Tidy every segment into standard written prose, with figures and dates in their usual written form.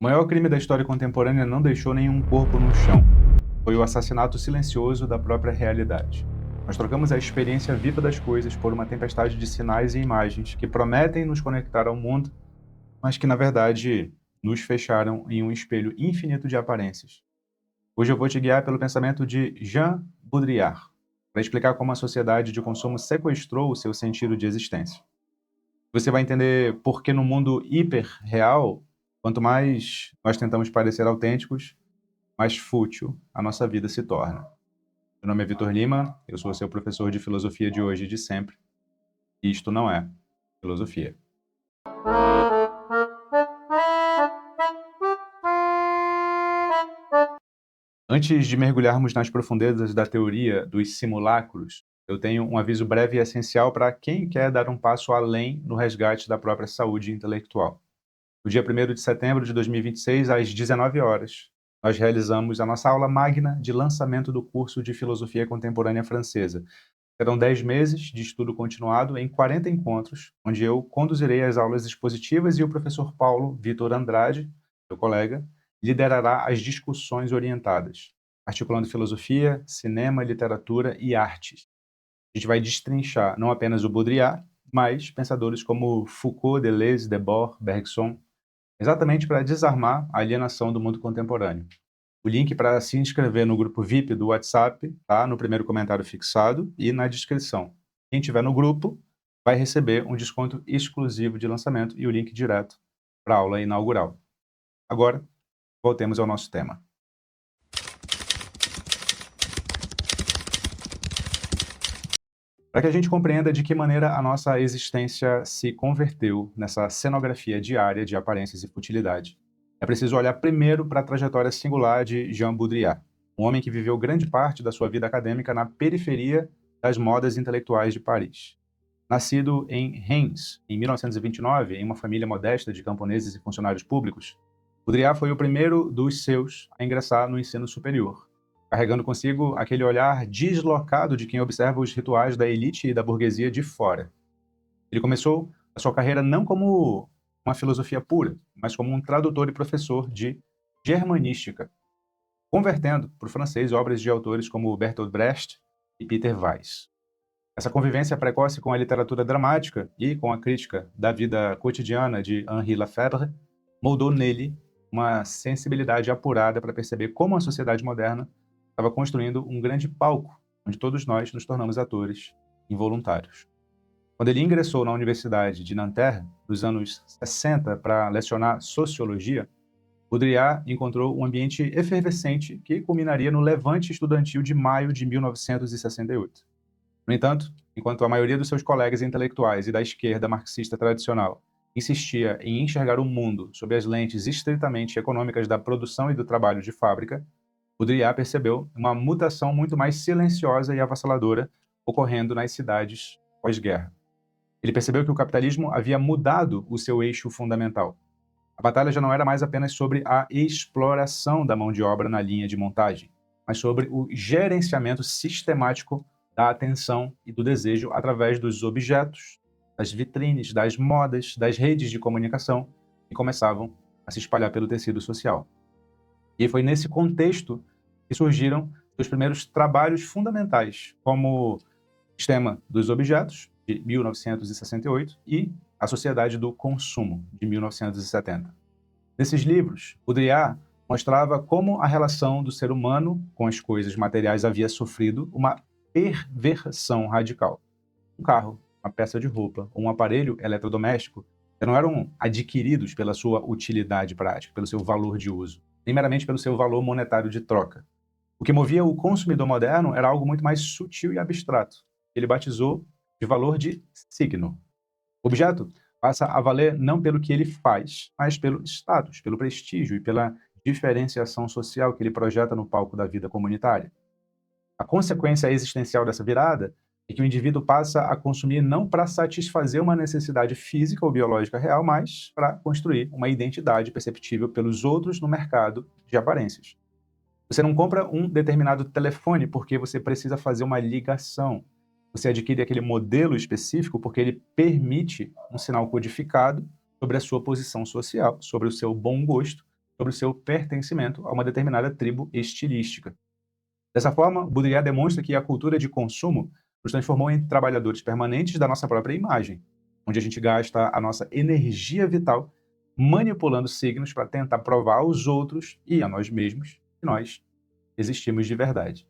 O maior crime da história contemporânea não deixou nenhum corpo no chão. Foi o assassinato silencioso da própria realidade. Nós trocamos a experiência viva das coisas por uma tempestade de sinais e imagens que prometem nos conectar ao mundo, mas que, na verdade, nos fecharam em um espelho infinito de aparências. Hoje eu vou te guiar pelo pensamento de Jean Baudrillard, para explicar como a sociedade de consumo sequestrou o seu sentido de existência. Você vai entender por que no mundo hiperreal, quanto mais nós tentamos parecer autênticos, mais fútil a nossa vida se torna. Meu nome é Vitor Lima, eu sou seu professor de filosofia de hoje e de sempre, e isto não é filosofia. Antes de mergulharmos nas profundezas da teoria dos simulacros, eu tenho um aviso breve e essencial para quem quer dar um passo além no resgate da própria saúde intelectual. No dia 1º de setembro de 2026, às 19 horas, nós realizamos a nossa aula magna de lançamento do curso de Filosofia Contemporânea Francesa. Serão 10 meses de estudo continuado em 40 encontros, onde eu conduzirei as aulas expositivas e o professor Paulo Vitor Andrade, meu colega, liderará as discussões orientadas, articulando filosofia, cinema, literatura e artes. A gente vai destrinchar não apenas o Baudrillard, mas pensadores como Foucault, Deleuze, Debord, Bergson, exatamente para desarmar a alienação do mundo contemporâneo. O link para se inscrever no grupo VIP do WhatsApp está no primeiro comentário fixado e na descrição. Quem estiver no grupo vai receber um desconto exclusivo de lançamento e o link direto para a aula inaugural. Agora, voltemos ao nosso tema. Para que a gente compreenda de que maneira a nossa existência se converteu nessa cenografia diária de aparências e futilidade, é preciso olhar primeiro para a trajetória singular de Jean Baudrillard, um homem que viveu grande parte da sua vida acadêmica na periferia das modas intelectuais de Paris. Nascido em Reims, em 1929, em uma família modesta de camponeses e funcionários públicos, Baudrillard foi o primeiro dos seus a ingressar no ensino superior, carregando consigo aquele olhar deslocado de quem observa os rituais da elite e da burguesia de fora. Ele começou a sua carreira não como uma filosofia pura, mas como um tradutor e professor de germanística, convertendo para o francês obras de autores como Bertolt Brecht e Peter Weiss. Essa convivência precoce com a literatura dramática e com a crítica da vida cotidiana de Henri Lefebvre moldou nele uma sensibilidade apurada para perceber como a sociedade moderna estava construindo um grande palco, onde todos nós nos tornamos atores involuntários. Quando ele ingressou na Universidade de Nanterre, nos anos 60, para lecionar sociologia, Baudrillard encontrou um ambiente efervescente que culminaria no levante estudantil de maio de 1968. No entanto, enquanto a maioria dos seus colegas intelectuais e da esquerda marxista tradicional insistia em enxergar o mundo sob as lentes estritamente econômicas da produção e do trabalho de fábrica, Baudrillard percebeu uma mutação muito mais silenciosa e avassaladora ocorrendo nas cidades pós-guerra. Ele percebeu que o capitalismo havia mudado o seu eixo fundamental. A batalha já não era mais apenas sobre a exploração da mão de obra na linha de montagem, mas sobre o gerenciamento sistemático da atenção e do desejo através dos objetos, das vitrines, das modas, das redes de comunicação que começavam a se espalhar pelo tecido social. E foi nesse contexto que surgiram os primeiros trabalhos fundamentais, como Sistema dos Objetos, de 1968, e A Sociedade do Consumo, de 1970. Nesses livros, Baudrillard mostrava como a relação do ser humano com as coisas materiais havia sofrido uma perversão radical. Um carro, uma peça de roupa ou um aparelho eletrodoméstico já não eram adquiridos pela sua utilidade prática, pelo seu valor de uso, nem meramente pelo seu valor monetário de troca. O que movia o consumidor moderno era algo muito mais sutil e abstrato. Ele batizou de valor de signo. O objeto passa a valer não pelo que ele faz, mas pelo status, pelo prestígio e pela diferenciação social que ele projeta no palco da vida comunitária. A consequência existencial dessa virada é que o indivíduo passa a consumir não para satisfazer uma necessidade física ou biológica real, mas para construir uma identidade perceptível pelos outros no mercado de aparências. Você não compra um determinado telefone porque você precisa fazer uma ligação. Você adquire aquele modelo específico porque ele permite um sinal codificado sobre a sua posição social, sobre o seu bom gosto, sobre o seu pertencimento a uma determinada tribo estilística. Dessa forma, Baudrillard demonstra que a cultura de consumo nos transformou em trabalhadores permanentes da nossa própria imagem, onde a gente gasta a nossa energia vital manipulando signos para tentar provar aos outros e a nós mesmos que nós existimos de verdade.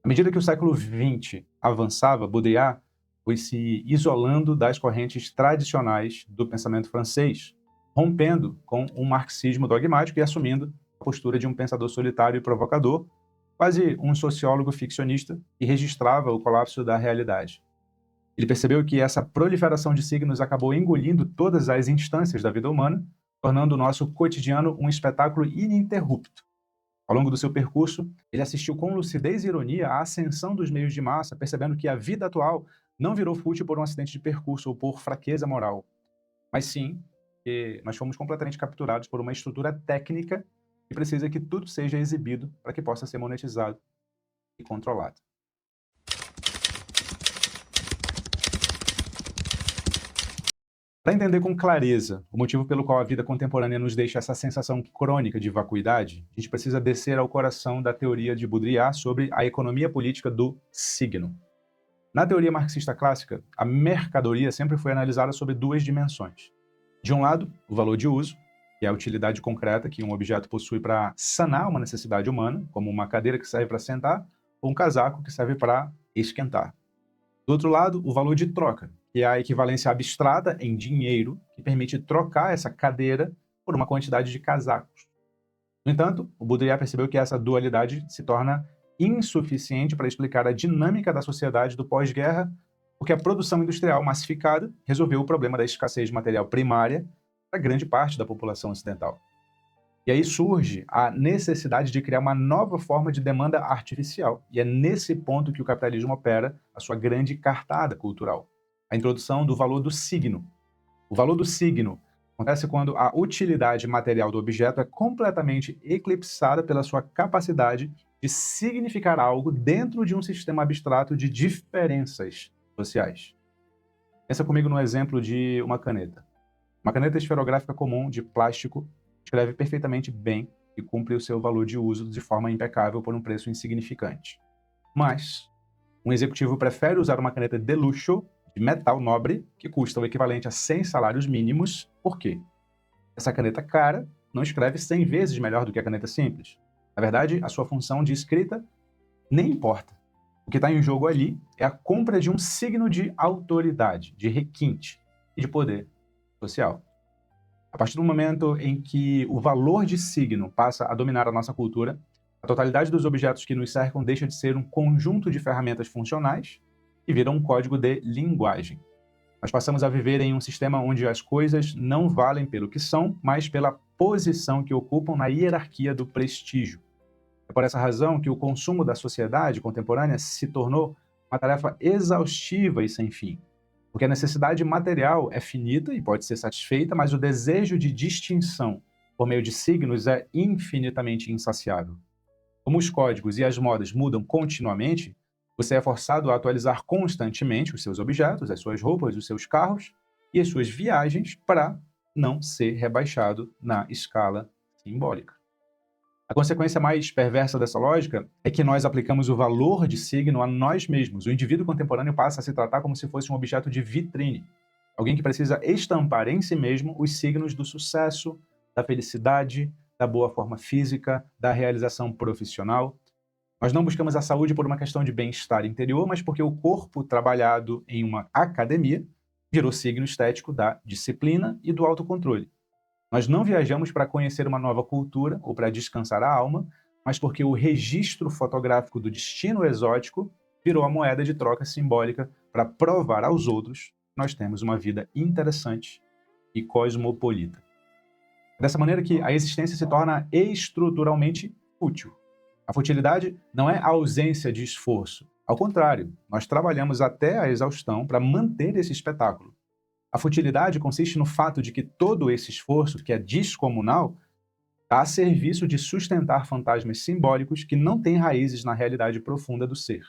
À medida que o século XX avançava, Baudrillard foi se isolando das correntes tradicionais do pensamento francês, rompendo com um marxismo dogmático e assumindo a postura de um pensador solitário e provocador, quase um sociólogo ficcionista que registrava o colapso da realidade. Ele percebeu que essa proliferação de signos acabou engolindo todas as instâncias da vida humana, tornando o nosso cotidiano um espetáculo ininterrupto. Ao longo do seu percurso, ele assistiu com lucidez e ironia à ascensão dos meios de massa, percebendo que a vida atual não virou fútil por um acidente de percurso ou por fraqueza moral, mas sim que nós fomos completamente capturados por uma estrutura técnica que precisa que tudo seja exibido para que possa ser monetizado e controlado. Para entender com clareza o motivo pelo qual a vida contemporânea nos deixa essa sensação crônica de vacuidade, a gente precisa descer ao coração da teoria de Baudrillard sobre a economia política do signo. Na teoria marxista clássica, a mercadoria sempre foi analisada sob duas dimensões. De um lado, o valor de uso, que é a utilidade concreta que um objeto possui para sanar uma necessidade humana, como uma cadeira que serve para sentar ou um casaco que serve para esquentar. Do outro lado, o valor de troca, que é a equivalência abstrata em dinheiro, que permite trocar essa cadeira por uma quantidade de casacos. No entanto, o Baudrillard percebeu que essa dualidade se torna insuficiente para explicar a dinâmica da sociedade do pós-guerra, porque a produção industrial massificada resolveu o problema da escassez de material primária para grande parte da população ocidental. E aí surge a necessidade de criar uma nova forma de demanda artificial. E é nesse ponto que o capitalismo opera a sua grande cartada cultural. A introdução do valor do signo. O valor do signo acontece quando a utilidade material do objeto é completamente eclipsada pela sua capacidade de significar algo dentro de um sistema abstrato de diferenças sociais. Pensa comigo no exemplo de uma caneta. Uma caneta esferográfica comum de plástico escreve perfeitamente bem e cumpre o seu valor de uso de forma impecável por um preço insignificante. Mas um executivo prefere usar uma caneta de luxo, de metal nobre, que custa o equivalente a 100 salários mínimos. Por quê? Essa caneta cara não escreve 100 vezes melhor do que a caneta simples. Na verdade, a sua função de escrita nem importa. O que está em jogo ali é a compra de um signo de autoridade, de requinte e de poder social. A partir do momento em que o valor de signo passa a dominar a nossa cultura, a totalidade dos objetos que nos cercam deixa de ser um conjunto de ferramentas funcionais e vira um código de linguagem. Nós passamos a viver em um sistema onde as coisas não valem pelo que são, mas pela posição que ocupam na hierarquia do prestígio. É por essa razão que o consumo da sociedade contemporânea se tornou uma tarefa exaustiva e sem fim. Porque a necessidade material é finita e pode ser satisfeita, mas o desejo de distinção por meio de signos é infinitamente insaciável. Como os códigos e as modas mudam continuamente, você é forçado a atualizar constantemente os seus objetos, as suas roupas, os seus carros e as suas viagens para não ser rebaixado na escala simbólica. A consequência mais perversa dessa lógica é que nós aplicamos o valor de signo a nós mesmos. O indivíduo contemporâneo passa a se tratar como se fosse um objeto de vitrine. Alguém que precisa estampar em si mesmo os signos do sucesso, da felicidade, da boa forma física, da realização profissional. Nós não buscamos a saúde por uma questão de bem-estar interior, mas porque o corpo trabalhado em uma academia virou signo estético da disciplina e do autocontrole. Nós não viajamos para conhecer uma nova cultura ou para descansar a alma, mas porque o registro fotográfico do destino exótico virou a moeda de troca simbólica para provar aos outros que nós temos uma vida interessante e cosmopolita. Dessa maneira que a existência se torna estruturalmente fútil. A futilidade não é a ausência de esforço. Ao contrário, nós trabalhamos até a exaustão para manter esse espetáculo. A futilidade consiste no fato de que todo esse esforço, que é descomunal, está a serviço de sustentar fantasmas simbólicos que não têm raízes na realidade profunda do ser.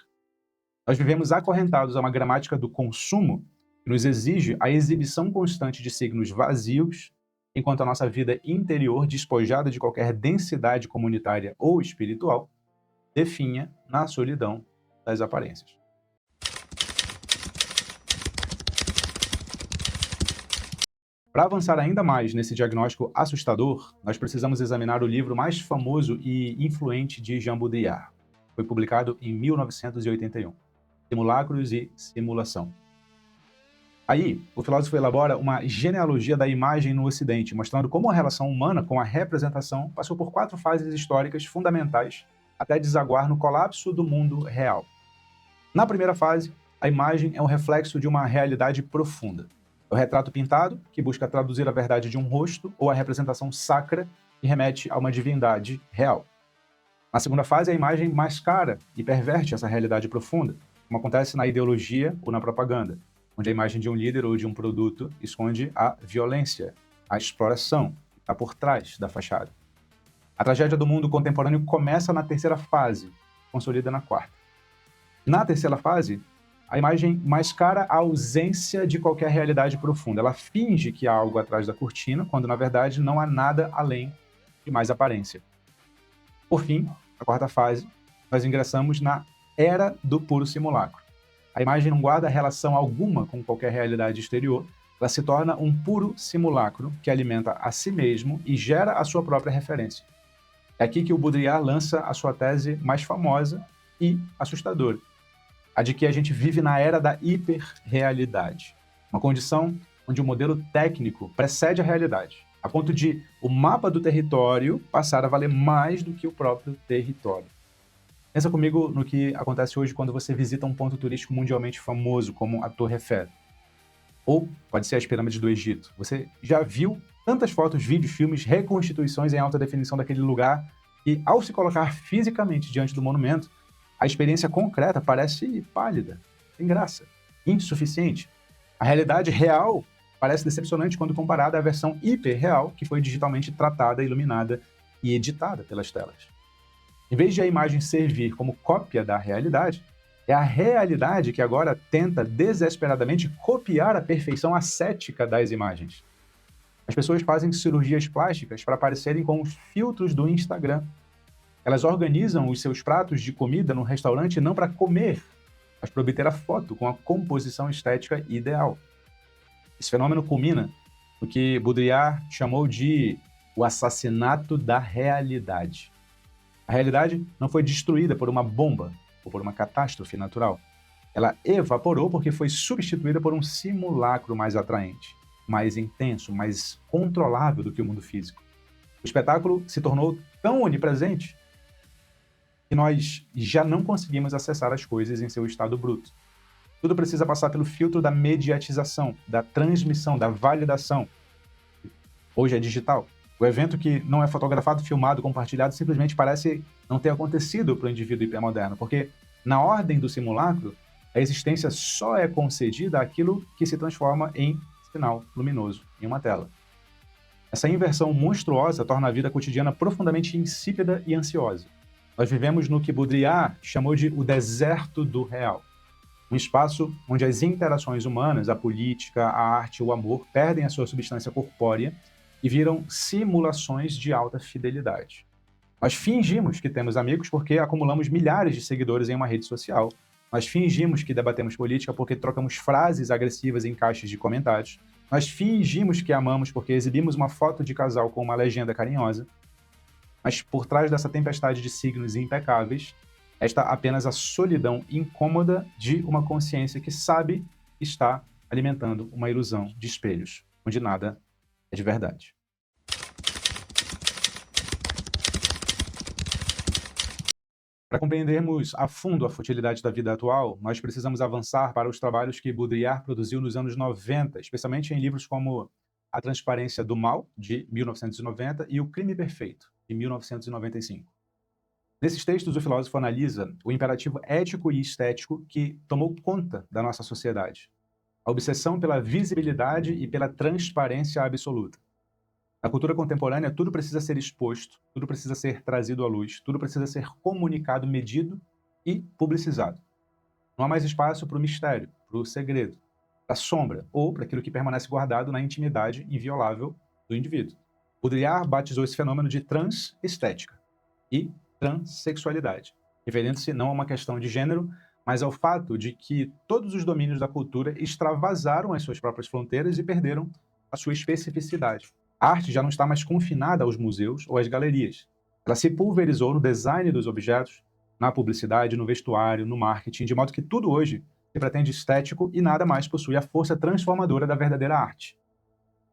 Nós vivemos acorrentados a uma gramática do consumo que nos exige a exibição constante de signos vazios enquanto a nossa vida interior, despojada de qualquer densidade comunitária ou espiritual, definha na solidão das aparências. Para avançar ainda mais nesse diagnóstico assustador, nós precisamos examinar o livro mais famoso e influente de Jean Baudrillard. Foi publicado em 1981, Simulacros e Simulação. Aí, o filósofo elabora uma genealogia da imagem no Ocidente, mostrando como a relação humana com a representação passou por 4 fases históricas fundamentais até desaguar no colapso do mundo real. Na primeira fase, a imagem é um reflexo de uma realidade profunda. É o retrato pintado, que busca traduzir a verdade de um rosto, ou a representação sacra, que remete a uma divindade real. Na segunda fase, a imagem mascara e perverte essa realidade profunda, como acontece na ideologia ou na propaganda, onde a imagem de um líder ou de um produto esconde a violência, a exploração, que está por trás da fachada. A tragédia do mundo contemporâneo começa na terceira fase, consolida na quarta. Na terceira fase, a imagem mascara a ausência de qualquer realidade profunda. Ela finge que há algo atrás da cortina, quando na verdade não há nada além de mais aparência. Por fim, na quarta fase, nós ingressamos na era do puro simulacro. A imagem não guarda relação alguma com qualquer realidade exterior, ela se torna um puro simulacro que alimenta a si mesmo e gera a sua própria referência. É aqui que o Baudrillard lança a sua tese mais famosa e assustadora, a de que a gente vive na era da hiperrealidade, uma condição onde o modelo técnico precede a realidade, a ponto de o mapa do território passar a valer mais do que o próprio território. Pensa comigo no que acontece hoje quando você visita um ponto turístico mundialmente famoso, como a Torre Eiffel. Ou pode ser as pirâmides do Egito. Você já viu tantas fotos, vídeos, filmes, reconstituições em alta definição daquele lugar e, ao se colocar fisicamente diante do monumento, a experiência concreta parece pálida, sem graça, insuficiente. A realidade real parece decepcionante quando comparada à versão hiperreal que foi digitalmente tratada, iluminada e editada pelas telas. Em vez de a imagem servir como cópia da realidade, é a realidade que agora tenta desesperadamente copiar a perfeição ascética das imagens. As pessoas fazem cirurgias plásticas para parecerem com os filtros do Instagram. Elas organizam os seus pratos de comida no restaurante não para comer, mas para obter a foto com a composição estética ideal. Esse fenômeno culmina no que Baudrillard chamou de o assassinato da realidade. A realidade não foi destruída por uma bomba ou por uma catástrofe natural. Ela evaporou porque foi substituída por um simulacro mais atraente, mais intenso, mais controlável do que o mundo físico. O espetáculo se tornou tão onipresente que nós já não conseguimos acessar as coisas em seu estado bruto. Tudo precisa passar pelo filtro da mediatização, da transmissão, da validação. Hoje é digital. O evento que não é fotografado, filmado, compartilhado, simplesmente parece não ter acontecido para o indivíduo hipermoderno, porque, na ordem do simulacro, a existência só é concedida àquilo que se transforma em sinal luminoso, em uma tela. Essa inversão monstruosa torna a vida cotidiana profundamente insípida e ansiosa. Nós vivemos no que Baudrillard chamou de o deserto do real. Um espaço onde as interações humanas, a política, a arte, o amor, perdem a sua substância corpórea e viram simulações de alta fidelidade. Nós fingimos que temos amigos porque acumulamos milhares de seguidores em uma rede social. Nós fingimos que debatemos política porque trocamos frases agressivas em caixas de comentários. Nós fingimos que amamos porque exibimos uma foto de casal com uma legenda carinhosa. Mas por trás dessa tempestade de signos impecáveis, está apenas a solidão incômoda de uma consciência que sabe que está alimentando uma ilusão de espelhos, onde nada é de verdade. Para compreendermos a fundo a futilidade da vida atual, nós precisamos avançar para os trabalhos que Baudrillard produziu nos anos 90, especialmente em livros como A Transparência do Mal, de 1990, e O Crime Perfeito, de 1995. Nesses textos, o filósofo analisa o imperativo ético e estético que tomou conta da nossa sociedade, a obsessão pela visibilidade e pela transparência absoluta. Na cultura contemporânea, tudo precisa ser exposto, tudo precisa ser trazido à luz, tudo precisa ser comunicado, medido e publicizado. Não há mais espaço para o mistério, para o segredo, para a sombra ou para aquilo que permanece guardado na intimidade inviolável do indivíduo. Baudrillard batizou esse fenômeno de transestética e transexualidade, referindo-se não a uma questão de gênero, mas ao fato de que todos os domínios da cultura extravasaram as suas próprias fronteiras e perderam a sua especificidade. A arte já não está mais confinada aos museus ou às galerias. Ela se pulverizou no design dos objetos, na publicidade, no vestuário, no marketing, de modo que tudo hoje se pretende estético e nada mais possui a força transformadora da verdadeira arte.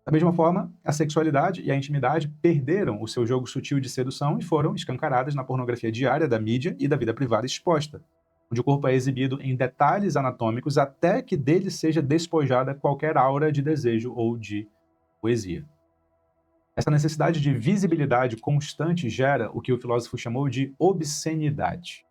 Da mesma forma, a sexualidade e a intimidade perderam o seu jogo sutil de sedução e foram escancaradas na pornografia diária da mídia e da vida privada exposta, onde o corpo é exibido em detalhes anatômicos até que dele seja despojada qualquer aura de desejo ou de poesia. Essa necessidade de visibilidade constante gera o que o filósofo chamou de obscenidade.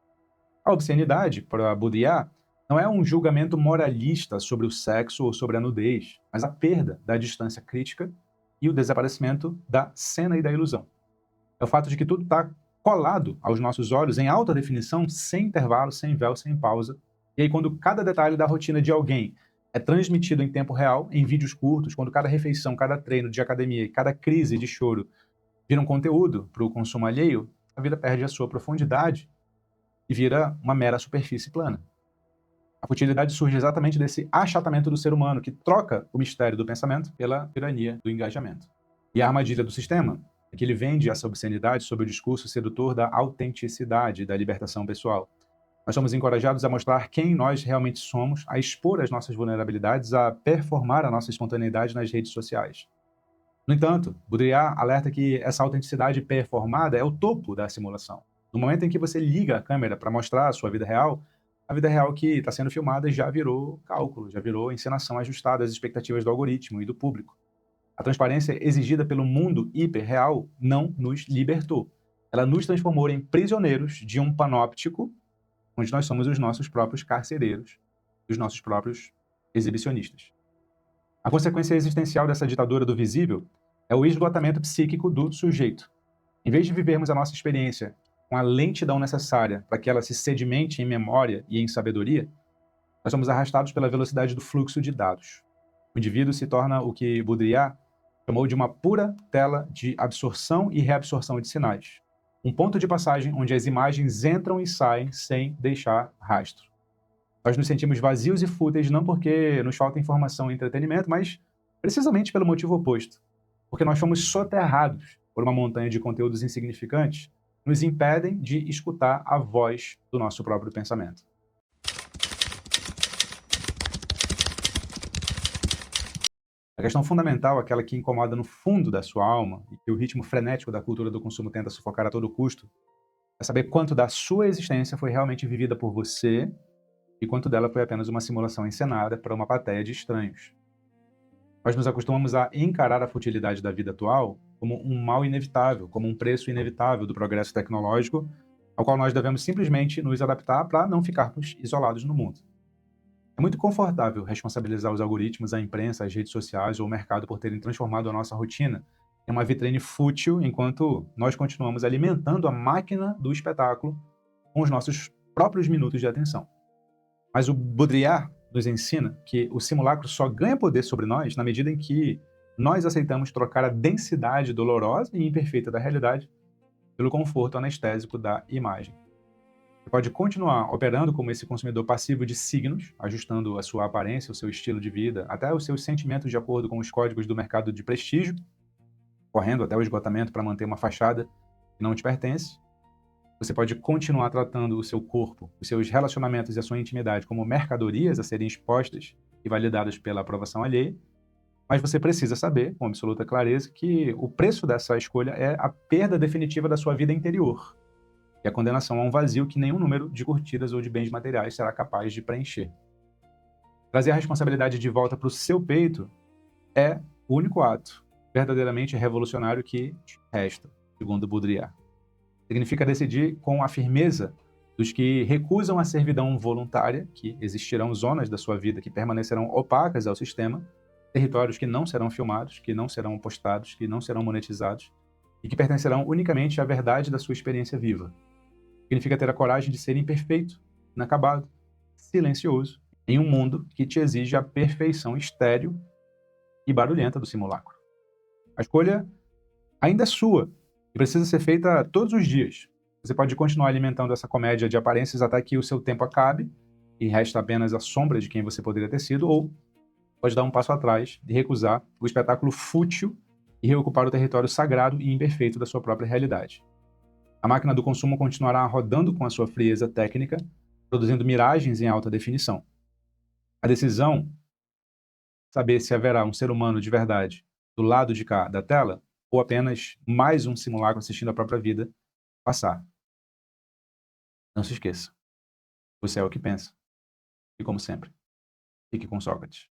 A obscenidade, para Baudrillard, não é um julgamento moralista sobre o sexo ou sobre a nudez, mas a perda da distância crítica e o desaparecimento da cena e da ilusão. É o fato de que tudo está colado aos nossos olhos em alta definição, sem intervalo, sem véu, sem pausa. E aí, quando cada detalhe da rotina de alguém é transmitido em tempo real, em vídeos curtos, quando cada refeição, cada treino de academia e cada crise de choro vira um conteúdo para o consumo alheio, a vida perde a sua profundidade e vira uma mera superfície plana. A futilidade surge exatamente desse achatamento do ser humano, que troca o mistério do pensamento pela tirania do engajamento. E a armadilha do sistema é que ele vende essa obscenidade sob o discurso sedutor da autenticidade, da libertação pessoal. Nós somos encorajados a mostrar quem nós realmente somos, a expor as nossas vulnerabilidades, a performar a nossa espontaneidade nas redes sociais. No entanto, Baudrillard alerta que essa autenticidade performada é o topo da simulação. No momento em que você liga a câmera para mostrar a sua vida real, a vida real que está sendo filmada já virou cálculo, já virou encenação ajustada às expectativas do algoritmo e do público. A transparência exigida pelo mundo hiperreal não nos libertou. Ela nos transformou em prisioneiros de um panóptico onde nós somos os nossos próprios carcereiros, os nossos próprios exibicionistas. A consequência existencial dessa ditadura do visível é o esgotamento psíquico do sujeito. Em vez de vivermos a nossa experiência com a lentidão necessária para que ela se sedimente em memória e em sabedoria, nós somos arrastados pela velocidade do fluxo de dados. O indivíduo se torna o que Baudrillard chamou de uma pura tela de absorção e reabsorção de sinais. Um ponto de passagem onde as imagens entram e saem sem deixar rastro. Nós nos sentimos vazios e fúteis não porque nos falta informação e entretenimento, mas precisamente pelo motivo oposto. Porque nós fomos soterrados por uma montanha de conteúdos insignificantes que nos impedem de escutar a voz do nosso próprio pensamento. A questão fundamental, aquela que incomoda no fundo da sua alma e que o ritmo frenético da cultura do consumo tenta sufocar a todo custo, é saber quanto da sua existência foi realmente vivida por você e quanto dela foi apenas uma simulação encenada para uma plateia de estranhos. Nós nos acostumamos a encarar a futilidade da vida atual como um mal inevitável, como um preço inevitável do progresso tecnológico, ao qual nós devemos simplesmente nos adaptar para não ficarmos isolados no mundo. É muito confortável responsabilizar os algoritmos, a imprensa, as redes sociais ou o mercado por terem transformado a nossa rotina em uma vitrine fútil, enquanto nós continuamos alimentando a máquina do espetáculo com os nossos próprios minutos de atenção. Mas o Baudrillard nos ensina que o simulacro só ganha poder sobre nós na medida em que nós aceitamos trocar a densidade dolorosa e imperfeita da realidade pelo conforto anestésico da imagem. Você pode continuar operando como esse consumidor passivo de signos, ajustando a sua aparência, o seu estilo de vida, até os seus sentimentos de acordo com os códigos do mercado de prestígio, correndo até o esgotamento para manter uma fachada que não te pertence. Você pode continuar tratando o seu corpo, os seus relacionamentos e a sua intimidade como mercadorias a serem expostas e validadas pela aprovação alheia, mas você precisa saber, com absoluta clareza, que o preço dessa escolha é a perda definitiva da sua vida interior e a condenação a um vazio que nenhum número de curtidas ou de bens materiais será capaz de preencher. Trazer a responsabilidade de volta para o seu peito é o único ato verdadeiramente revolucionário que te resta, segundo Baudrillard. Significa decidir com a firmeza dos que recusam a servidão voluntária, que existirão zonas da sua vida que permanecerão opacas ao sistema, territórios que não serão filmados, que não serão postados, que não serão monetizados e que pertencerão unicamente à verdade da sua experiência viva. Significa ter a coragem de ser imperfeito, inacabado, silencioso, em um mundo que te exige a perfeição estéril e barulhenta do simulacro. A escolha ainda é sua e precisa ser feita todos os dias. Você pode continuar alimentando essa comédia de aparências até que o seu tempo acabe e resta apenas a sombra de quem você poderia ter sido, ou pode dar um passo atrás e recusar o espetáculo fútil e reocupar o território sagrado e imperfeito da sua própria realidade. A máquina do consumo continuará rodando com a sua frieza técnica, produzindo miragens em alta definição. A decisão, saber se haverá um ser humano de verdade do lado de cá da tela, ou apenas mais um simulacro assistindo a própria vida passar. Não se esqueça, você é o que pensa. E como sempre, fique com Sócrates.